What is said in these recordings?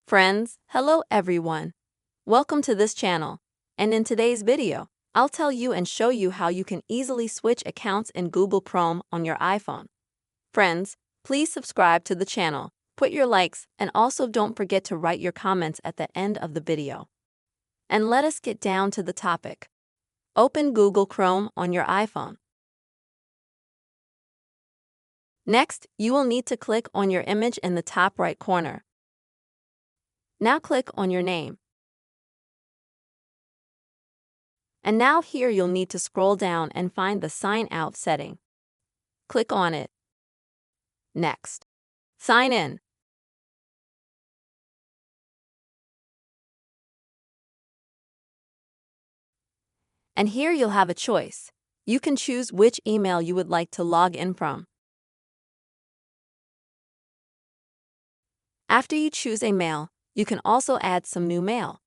Friends, hello everyone. Welcome to this channel. And in today's video, I'll tell you and show you how you can easily switch accounts in Google Chrome on your iPhone. Friends, please subscribe to the channel, put your likes, and also don't forget to write your comments at the end of the video. And let us get down to the topic. Open Google Chrome on your iPhone. Next, you will need to click on your image in the top right corner. Now click on your name. And now here you'll need to scroll down and find the Sign Out setting. Click on it. Next, sign in. And here you'll have a choice. You can choose which email you would like to log in from. After you choose a mail, you can also add some new mail.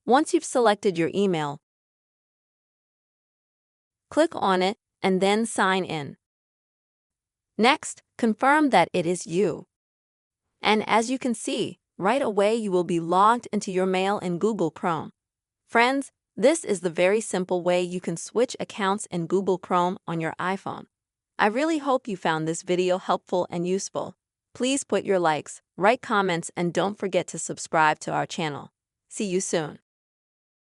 Once you've selected your email, click on it and then sign in. Next, confirm that it is you. And as you can see, right away you will be logged into your mail in Google Chrome. Friends, this is the very simple way you can switch accounts in Google Chrome on your iPhone. I really hope you found this video helpful and useful. Please put your likes, write comments, and don't forget to subscribe to our channel. See you soon.